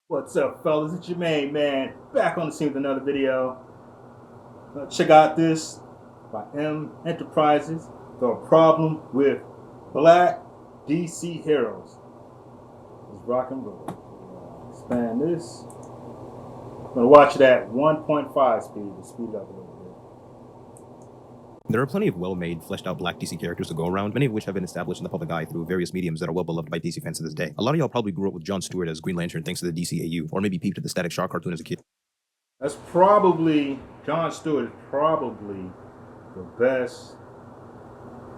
What's up, fellas? It's your main man back on the scene with another video. Check out this by M Enterprises. The problem with black DC heroes is rock and roll. Expand this. I'm gonna watch it at 1.5 speed to speed it up a little bit. There are plenty of well-made, fleshed-out black DC characters to go around, many of which have been established in the public eye through various mediums that are well-beloved by DC fans to this day. A lot of y'all probably grew up with Jon Stewart as Green Lantern thanks to the DCAU, or maybe peeped at the Static Shock cartoon as a kid. That's probably, Jon Stewart is probably the best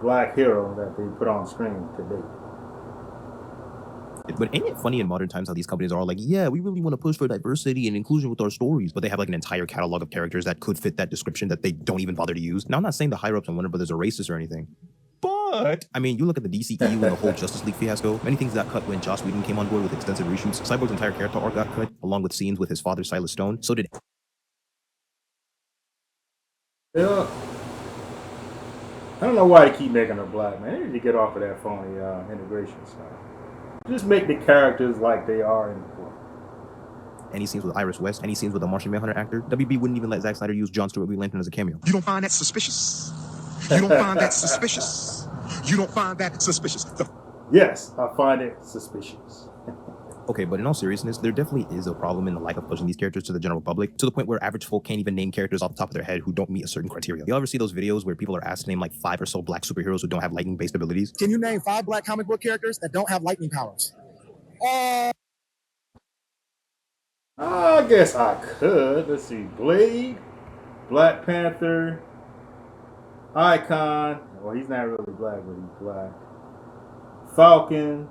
black hero that they put on screen today. But ain't it funny in modern times how these companies are all like, yeah, we really want to push for diversity and inclusion with our stories, but they have like an entire catalog of characters that could fit that description that they don't even bother to use. Now, I'm not saying the higher-ups in Warner Brothers are racist or anything, but, I mean, you look at the DCEU and the whole Justice League fiasco, many things got cut when Joss Whedon came on board with extensive reshoots. Cyborg's entire character arc got cut, along with scenes with his father, Silas Stone. So did... Yeah. I don't know why they keep making her black, man. They need to get off of that phony integration stuff. Just make the characters like they are in the book. Any scenes with Iris West, any scenes with the Martian Manhunter actor, WB wouldn't even let Zack Snyder use Jon Stewart Green Lantern as a cameo. You don't find that suspicious? You don't find that suspicious? You don't find that suspicious? Yes, I find it suspicious. Okay, but in all seriousness, there definitely is a problem in the lack of pushing these characters to the general public, to the point where average folk can't even name characters off the top of their head who don't meet a certain criteria. You ever see those videos where people are asked to name like 5 or so black superheroes who don't have lightning-based abilities? Can you name 5 black comic book characters that don't have lightning powers? I guess I could. Let's see. Blade, Black Panther, Icon. Well, he's not really black, but he's black. Falcon.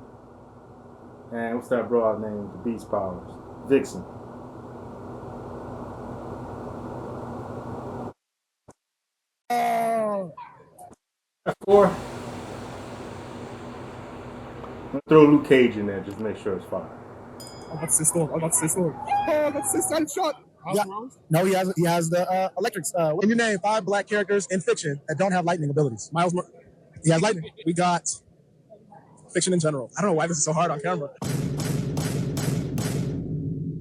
And what's that broad name with the Beast Powers? Vixen. Four. I'm gonna throw Luke Cage in there just to make sure it's fine. I'm about to say Storm. That's his Static Shock. Yeah. No, he has the electrics. Can you name 5 black characters in fiction that don't have lightning abilities? He has lightning. We got fiction in general. I don't know why this is so hard on camera.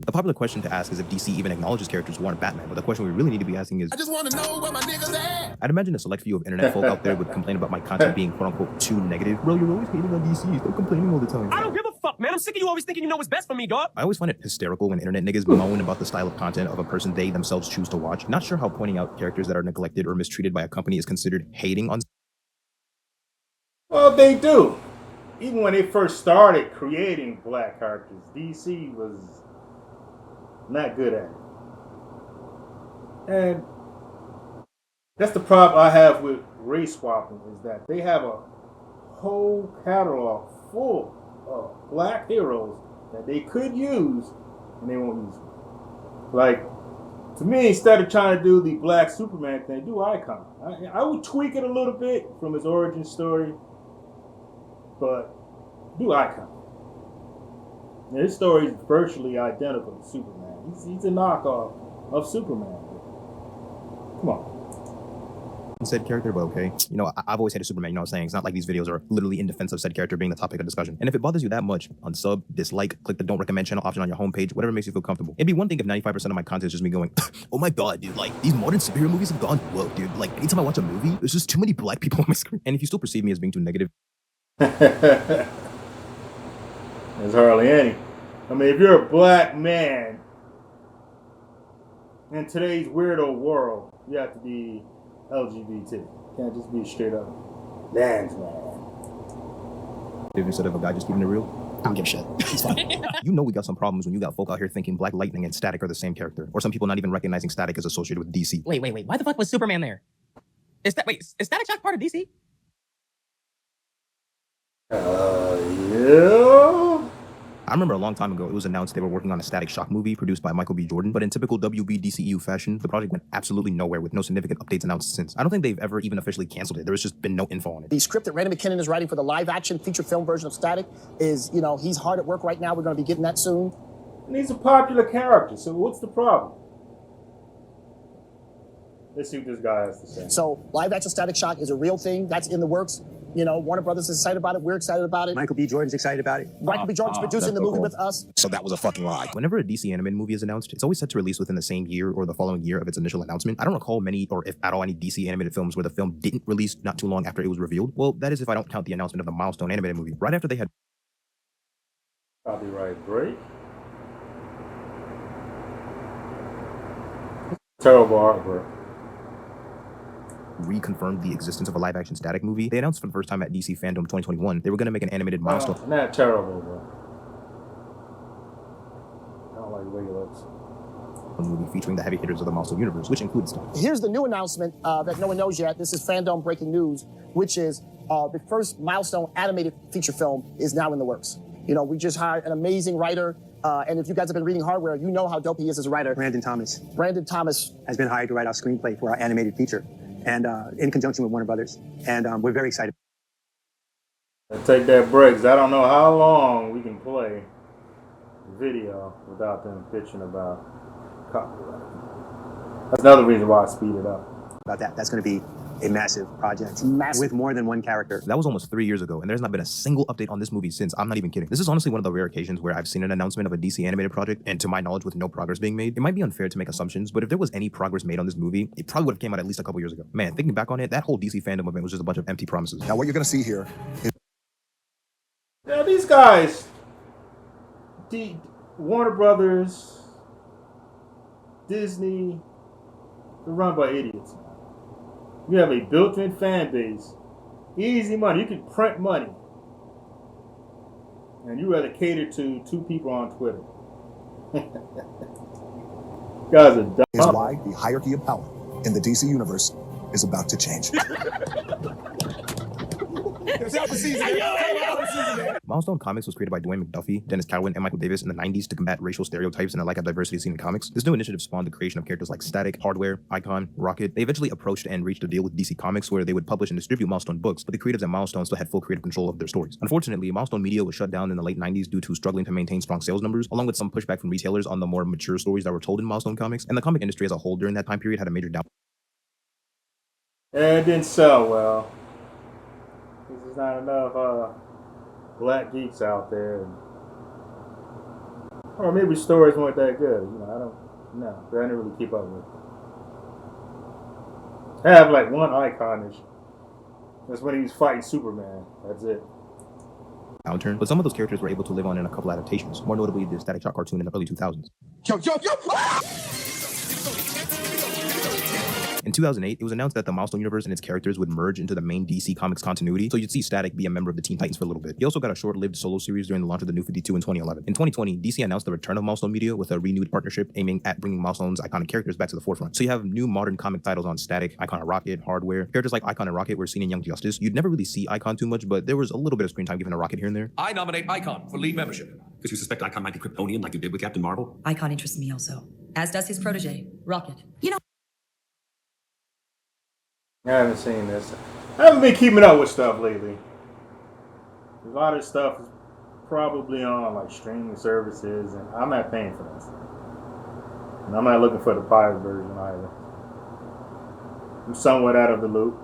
The popular question to ask is if DC even acknowledges characters who aren't Batman, but the question we really need to be asking is, I just want to know where my niggas at. I'd imagine a select few of internet folk out there would complain about my content being quote-unquote too negative. Bro, you're always hating on DC, stop complaining all the time. I don't give a fuck, man. I'm sick of you always thinking you know what's best for me, dog. I always find it hysterical when internet niggas moan about the style of content of a person they themselves choose to watch. Not sure how pointing out characters that are neglected or mistreated by a company is considered hating on... Well, they do. Even when they first started creating black characters, DC was not good at it. And that's the problem I have with race swapping, is that they have a whole catalog full of black heroes that they could use and they won't use them. Like, to me, instead of trying to do the black Superman thing, do Icon. I would tweak it a little bit from his origin story, but do Icon. Now, his story is virtually identical to Superman. He's a knockoff of Superman. Come on. said character, but okay. You know, I've always hated Superman, you know what I'm saying? It's not like these videos are literally in defense of said character being the topic of discussion. And if it bothers you that much, unsub, dislike, click the don't recommend channel option on your homepage, whatever makes you feel comfortable. It'd be one thing if 95% of my content is just me going, oh my god, dude, like, these modern superhero movies have gone woke, dude. Like, anytime I watch a movie, there's just too many black people on my screen. And if you still perceive me as being too negative, There's hardly any. I mean, if you're a black man in today's weirdo world, you have to be LGBT. You can't just be straight up man's man. instead of a guy just keeping it real, I don't give a shit. It's fine. you know we got some problems when you got folk out here thinking Black Lightning and Static are the same character, or some people not even recognizing Static as associated with DC. Wait. Why the fuck was Superman there? Is Static Shock part of DC? Yeah. I remember a long time ago, it was announced they were working on a Static Shock movie produced by Michael B. Jordan, but in typical WB DCEU fashion, the project went absolutely nowhere with no significant updates announced since. I don't think they've ever even officially canceled it. There has just been no info on it. The script that Randy McKinnon is writing for the live-action feature film version of Static is, you know, he's hard at work right now. We're going to be getting that soon. And he's a popular character, so what's the problem? Let's see what this guy has to say. So live-action Static Shock is a real thing. That's in the works. You know, Warner Brothers is excited about it. We're excited about it. Michael B. Jordan's excited about it. Michael B. Jordan's producing the movie with us. So that was a fucking lie. Whenever a DC animated movie is announced, it's always set to release within the same year or the following year of its initial announcement. I don't recall many, or if at all, any DC animated films where the film didn't release not too long after it was revealed. Well, that is if I don't count the announcement of the Milestone animated movie. Right after they had Copyright break. Terrible artwork. reconfirmed the existence of a live-action Static movie, they announced for the first time at DC Fandom 2021 they were going to make an animated Milestone. Not terrible, bro. I don't like the way it looks. Movie featuring the heavy hitters of the Milestone universe, which includes Static. Here's the new announcement that no one knows yet. This is Fandom breaking news, which is the first Milestone animated feature film is now in the works. You know, we just hired an amazing writer. And if you guys have been reading Hardware, you know how dope he is as a writer. Brandon Thomas Brandon Thomas has been hired to write our screenplay for our animated feature, and in conjunction with Warner Brothers. And we're very excited. Let's take that break, 'cause I don't know how long we can play the video without them bitching about copyright. That's another reason why I speed it up. About that. That's going to be a massive project Massive. with more than one character. That was almost 3 years ago, and there's not been a single update on this movie since. I'm not even kidding. This is honestly one of the rare occasions where I've seen an announcement of a DC animated project, and to my knowledge, with no progress being made. It might be unfair to make assumptions, but if there was any progress made on this movie, it probably would have came out at least a couple years ago. Man, thinking back on it, that whole DC Fandom event was just a bunch of empty promises. Now, what you're going to see here is Yeah, these guys, Warner Brothers, Disney, they're run by idiots. You have a built-in fan base, easy money. You can print money, and you rather cater to 2 people on Twitter. Guys are dumb. is why the hierarchy of power in the DC universe is about to change. Milestone Comics was created by Dwayne McDuffie, Dennis Cowan, and Michael Davis in the 90s to combat racial stereotypes and a lack of diversity seen in comics. This new initiative spawned the creation of characters like Static, Hardware, Icon, Rocket. They eventually approached and reached a deal with DC Comics where they would publish and distribute Milestone books, but the creatives at Milestone still had full creative control of their stories. Unfortunately, Milestone Media was shut down in the late 90s due to struggling to maintain strong sales numbers, along with some pushback from retailers on the more mature stories that were told in Milestone Comics, and the comic industry as a whole during that time period had a major down. And it didn't sell well. There's not enough black geeks out there. Or maybe stories weren't that good. You know, I didn't really keep up with it. I have like one iconish. That's when he was fighting Superman. That's it. Downturn, but some of those characters were able to live on in a couple adaptations, more notably the Static Shock cartoon in the early 2000s. In 2008, it was announced that the Milestone universe and its characters would merge into the main DC Comics continuity, so you'd see Static be a member of the Teen Titans for a little bit. He also got a short-lived solo series during the launch of the New 52 in 2011. In 2020, DC announced the return of Milestone Media with a renewed partnership aiming at bringing Milestone's iconic characters back to the forefront. So you have new modern comic titles on Static, Icon and Rocket, Hardware. Characters like Icon and Rocket were seen in Young Justice. You'd never really see Icon too much, but there was a little bit of screen time given to Rocket here and there. I nominate Icon for lead membership. Because you suspect Icon might be Kryptonian like you did with Captain Marvel? Icon interests me also, as does his protege, Rocket. You know, I haven't seen this. I haven't been keeping up with stuff lately. A lot of stuff is probably on like streaming services, and I'm not paying for this. And I'm not looking for the pirate version either. I'm somewhat out of the loop.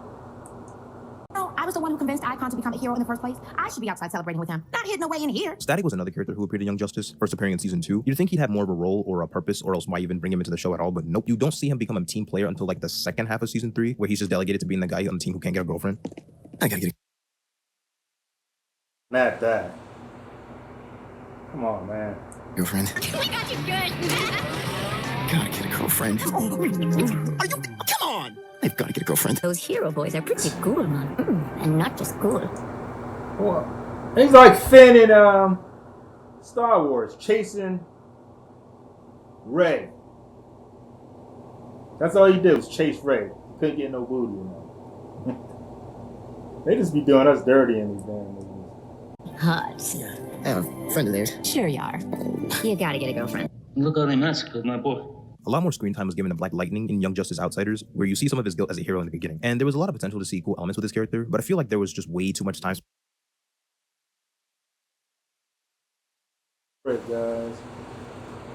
I was the one who convinced Icon to become a hero in the first place. I should be outside celebrating with him, not hidden away in here. Static was another character who appeared in Young Justice, first appearing in season 2. You'd think he'd have more of a role or a purpose, or else why even bring him into the show at all, but nope. You don't see him become a team player until like the second half of season 3, where he's just delegated to being the guy on the team who can't get a girlfriend. I gotta get it. Not that. Come on, man. girlfriend. We got you good. Gotta get a girlfriend. Are you? Come on! I've gotta get a girlfriend. Those hero boys are pretty cool, man. And not just cool. Well, he's like Finn in Star Wars, chasing Rey. That's all he did was chase Rey. Couldn't get no booty, you know. They just be doing us dirty in these damn movies. Hot. Yeah. Oh, friend of theirs. Sure you are. You gotta get a girlfriend. Look how they massacred my boy. A lot more screen time was given to Black Lightning in Young Justice Outsiders, where you see some of his guilt as a hero in the beginning. And there was a lot of potential to see cool elements with his character, but I feel like there was just way too much time. Right, guys.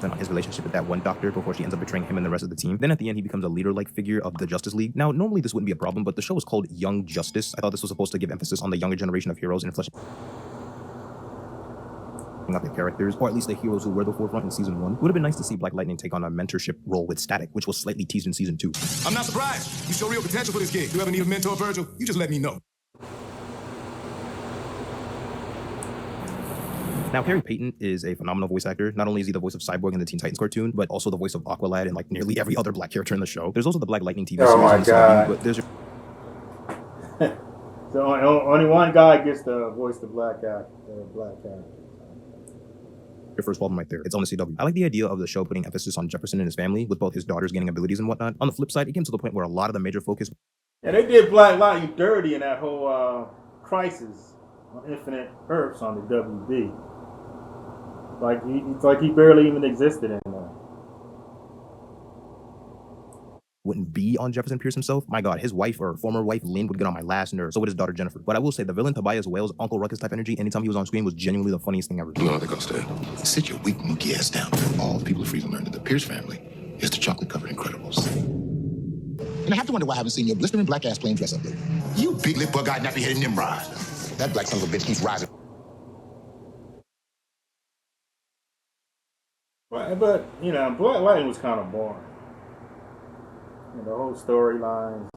on his relationship with that one doctor before she ends up betraying him and the rest of the team. Then at the end, he becomes a leader-like figure of the Justice League. Now, normally this wouldn't be a problem, but the show was called Young Justice. I thought this was supposed to give emphasis on the younger generation of heroes and fleshing out the characters, or at least the heroes who were the forefront in season 1. It would have been nice to see Black Lightning take on a mentorship role with Static, which was slightly teased in season 2. I'm not surprised. You show real potential for this kid. You ever need a mentor, Virgil? You just let me know. Now, Harry Payton is a phenomenal voice actor. Not only is he the voice of Cyborg in the Teen Titans cartoon, but also the voice of Aqualad and like nearly every other Black character in the show. There's also the Black Lightning TV series. Oh my God. but there's So only one guy gets to voice the black character. your first album right there. It's on the CW. I like the idea of the show putting emphasis on Jefferson and his family, with both his daughters gaining abilities and whatnot. On the flip side, it came to the point where a lot of the major focus. Yeah, they did Black Lightning dirty in that whole Crisis on Infinite Earths on the WB. It's like he barely even existed in there. Wouldn't be on Jefferson Pierce himself. My God, his wife or former wife Lynn would get on my last nerve. So would his daughter Jennifer. But I will say the villain Tobias Whale's Uncle Ruckus type energy anytime he was on screen was genuinely the funniest thing ever. You know how that goes, Dad. Sit your weak monkey ass down. All the people of Freedom learned that the Pierce family is the chocolate-covered Incredibles. And I have to wonder why I haven't seen your blistering black ass playing dress up lately. You big lip bug-eyed nappy-headed Nimrod. That black son of a bitch keeps rising. But Black Lightning was kind of boring. The whole storyline.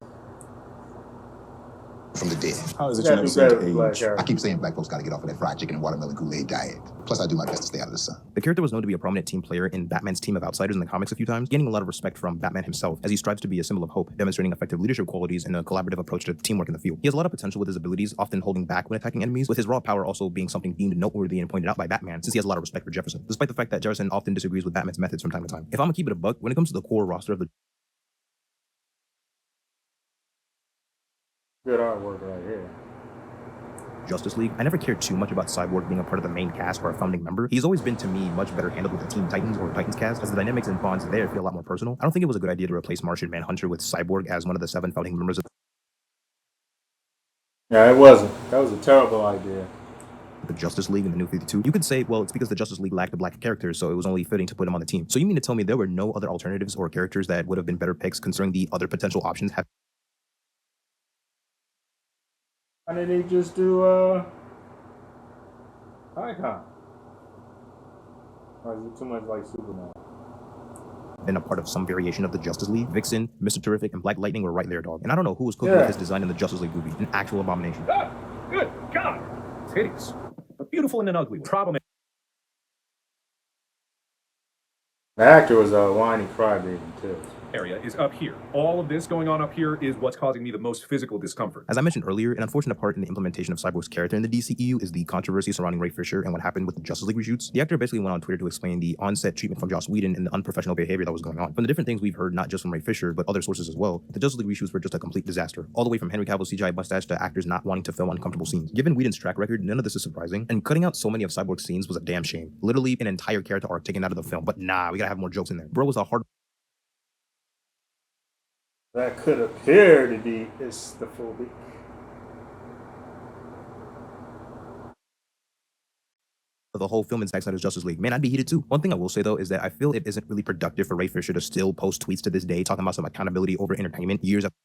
From the dead. How is it you never seen the age? I keep saying black folks got to get off of that fried chicken and watermelon Kool-Aid diet. Plus, I do my best to stay out of the sun. The character was known to be a prominent team player in Batman's team of outsiders in the comics a few times, gaining a lot of respect from Batman himself as he strives to be a symbol of hope, demonstrating effective leadership qualities and a collaborative approach to teamwork in the field. He has a lot of potential with his abilities, often holding back when attacking enemies, with his raw power also being something deemed noteworthy and pointed out by Batman, since he has a lot of respect for Jefferson, despite the fact that Jefferson often disagrees with Batman's methods from time to time. If I'm gonna keep it a buck, when it comes to the core roster of the good artwork right here. Justice League, I never cared too much about Cyborg being a part of the main cast or a founding member. He's always been, to me, much better handled with the Teen Titans or Titans cast, as the dynamics and bonds there feel a lot more personal. I don't think it was a good idea to replace Martian Manhunter with Cyborg as one of the 7 founding members of Yeah, it wasn't. That was a terrible idea. The Justice League in the New 52. You could say, well, it's because the Justice League lacked a black character, so it was only fitting to put him on the team. So you mean to tell me there were no other alternatives or characters that would have been better picks considering the other potential options have. Why did they just do Icon? Or is it too much like Superman? Been a part of some variation of the Justice League. Vixen, Mr. Terrific, and Black Lightning were right there, dog. And I don't know who was cooking with this design in the Justice League movie. An actual abomination. Ah, good God. It's hideous. A beautiful and an ugly one. Problem. The actor was a whiny crybaby too. Area is up here. All of this going on up here is what's causing me the most physical discomfort. As I mentioned earlier, an unfortunate part in the implementation of Cyborg's character in the DCEU is the controversy surrounding Ray Fisher and what happened with the Justice League reshoots. The actor basically went on Twitter to explain the on-set treatment from Joss Whedon and the unprofessional behavior that was going on. From the different things we've heard, not just from Ray Fisher, but other sources as well, the Justice League reshoots were just a complete disaster, all the way from Henry Cavill's CGI mustache to actors not wanting to film uncomfortable scenes. Given Whedon's track record, none of this is surprising, and cutting out so many of Cyborg's scenes was a damn shame. Literally an entire character arc taken out of the film, but nah, we gotta have more jokes in there. Bro was a hard That could appear to be Istaphobic. the whole film in Zack Snyder's Justice League. Man, I'd be heated too. One thing I will say though is that I feel it isn't really productive for Ray Fisher to still post tweets to this day talking about some accountability over entertainment years after.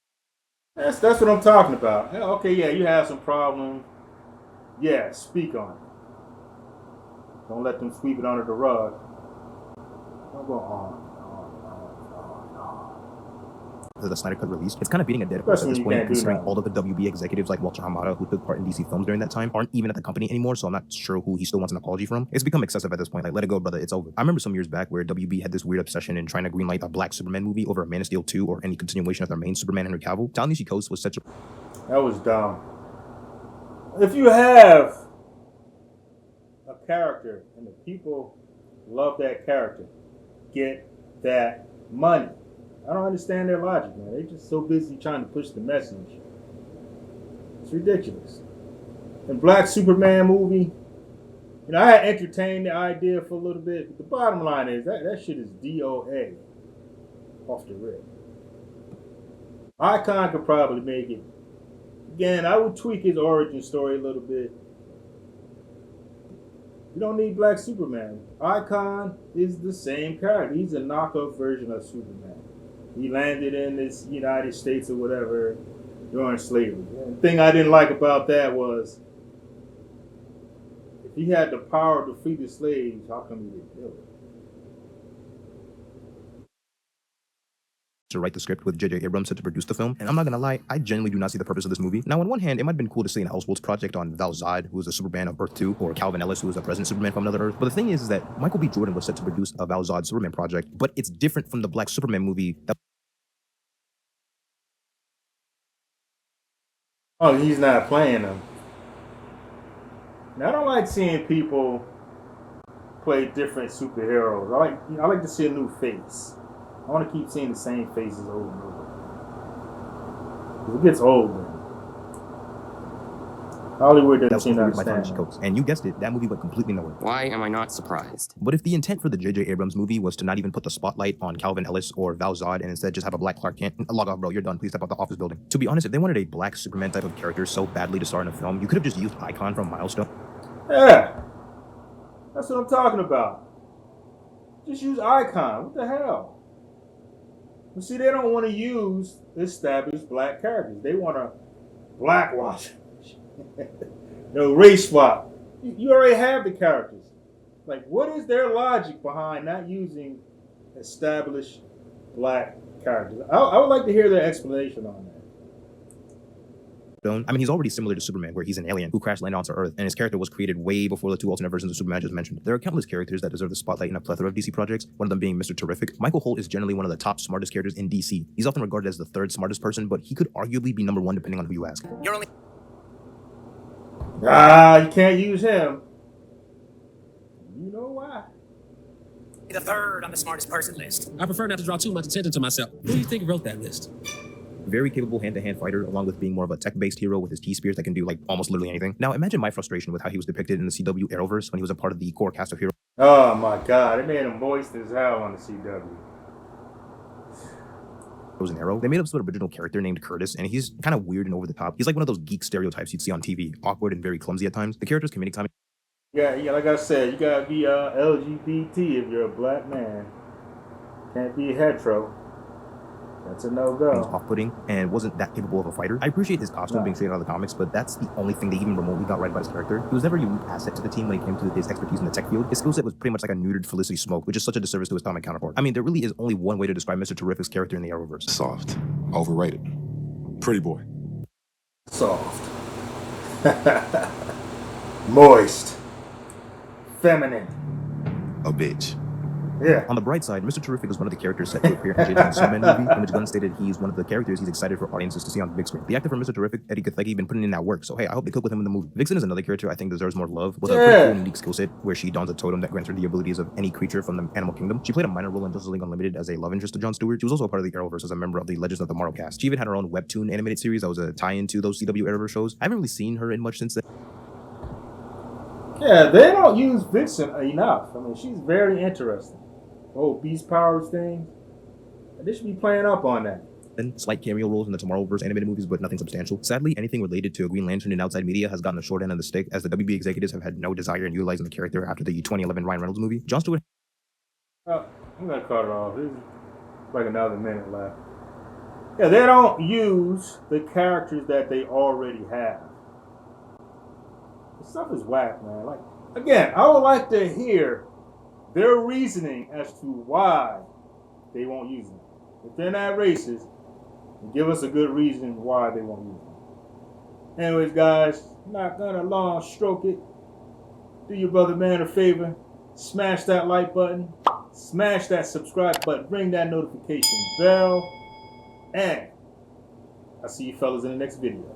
That's what I'm talking about. Okay, yeah, you have some problem. Yeah, speak on it. Don't let them sweep it under the rug. Don't go on. The Snyder Cut release, it's kind of beating a dead horse at this point, considering all of the WB executives like Walter Hamada, who took part in DC films during that time, aren't even at the company anymore, so I'm not sure who he still wants an apology from. It's become excessive at this point. Like, let it go, brother, it's over. I remember some years back where WB had this weird obsession in trying to greenlight a Black Superman movie over a Man of Steel 2 or any continuation of their main Superman, Henry Cavill. Ta-Nehisi Coates was such a... That was dumb. If you have a character and the people love that character, get that money. I don't understand their logic, man. They're just so busy trying to push the message. It's ridiculous. The Black Superman movie, I had entertained the idea for a little bit, but the bottom line is that shit is DOA off the rip. Icon could probably make it. Again, I would tweak his origin story a little bit. You don't need black Superman. Icon is the same character. He's a knockoff version of Superman. He landed in this United States or whatever during slavery. And the thing I didn't like about that was if he had the power to free the slaves, how come he didn't do it? To write the script with J.J. Abrams set to produce the film, and I'm not gonna lie, I genuinely do not see the purpose of this movie. Now, on one hand, it might have been cool to see an Elseworlds project on Val Zod, who was a Superman of Earth 2, or Calvin Ellis, who was a President Superman from another Earth. But the thing is that Michael B. Jordan was set to produce a Val Zod Superman project, but it's different from the Black Superman movie that... Oh, he's not playing them. Now, I don't like seeing people play different superheroes. I like to see a new face. I want to keep seeing the same faces over and over. It gets old, man. Hollywood doesn't seem to understand. And you guessed it, that movie went completely nowhere. Why am I not surprised? But if the intent for the J.J. Abrams movie was to not even put the spotlight on Calvin Ellis or Val Zod and instead just have a black Clark Kent, log off, bro, you're done. Please step out the office building. To be honest, if they wanted a black Superman type of character so badly to star in a film, you could have just used Icon from Milestone. Yeah, that's what I'm talking about. Just use Icon. What the hell? But see, they don't want to use established black characters. They want to blackwash. Race swap. You already have the characters. Like, what is their logic behind not using established black characters? I would like to hear their explanation on that. I mean, he's already similar to Superman, where he's an alien who crash landed onto Earth, and his character was created way before the two alternate versions of Superman I just mentioned. There are countless characters that deserve the spotlight in a plethora of DC projects, one of them being Mr. Terrific. Michael Holt is generally one of the top smartest characters in DC. He's often regarded as the third smartest person, but he could arguably be number one depending on who you ask. You're only... You can't use him. You know why? the third on the smartest person list. I prefer not to draw too much attention to myself. Who do you think wrote that list? Very capable hand-to-hand fighter, along with being more of a tech-based hero with his T-Spears that can do, like, almost literally anything. Now, imagine my frustration with how he was depicted in the CW Arrowverse when he was a part of the core cast of heroes. Oh my god, it made him moist as hell on the CW. Was an Arrow. They made up some original character named Curtis, and he's kind of weird and over the top. He's like one of those geek stereotypes you'd see on TV, awkward and very clumsy at times. The character's comedic timing. Yeah, like I said, you gotta be LGBT if you're a black man. Can't be hetero. That's a no-go. He was off-putting and wasn't that capable of a fighter. I appreciate his costume being straight out of the comics, but that's the only thing they even remotely got right about his character. He was never a unique asset to the team when it came to his expertise in the tech field. His skill set was pretty much like a neutered Felicity Smoke, which is such a disservice to his comic counterpart. I mean, there really is only one way to describe Mr. Terrific's character in the Arrowverse. Soft. Overrated. Pretty boy. Soft. Moist. Feminine. A bitch. Yeah. On the bright side, Mr. Terrific is one of the characters set to appear in Jason Superman movie, in which Gunn stated he's one of the characters he's excited for audiences to see on the big screen. The actor for Mr. Terrific, Eddie Gathegi, been putting in that work, so hey, I hope they cook with him in the movie. Vixen is another character I think deserves more love, with a pretty cool and unique skill set, where she dons a totem that grants her the abilities of any creature from the animal kingdom. She played a minor role in Justice League Unlimited as a love interest to Jon Stewart. She was also a part of the Arrowverse as a member of the Legends of Tomorrow cast. She even had her own webtoon animated series that was a tie-in to those CW Arrowverse shows. I haven't really seen her in much since then. Yeah, they don't use Vixen enough. I mean, she's very interesting. Oh, Beast Powers thing. They should be playing up on that. Then slight cameo roles in the Tomorrowverse animated movies, but nothing substantial. Sadly, anything related to Green Lantern in outside media has gotten the short end of the stick, as the WB executives have had no desire in utilizing the character after the 2011 Ryan Reynolds movie. Jon Stewart. I'm gonna cut it off. There's like another minute left. Yeah, they don't use the characters that they already have. This stuff is whack, man. Like, again, I would like to hear their reasoning as to why they won't use them. If they're not racist, give us a good reason why they won't use them. Anyways, guys, I'm not gonna long stroke it. Do your brother man a favor. Smash that like button. Smash that subscribe button. Ring that notification bell. And I'll see you fellas in the next video.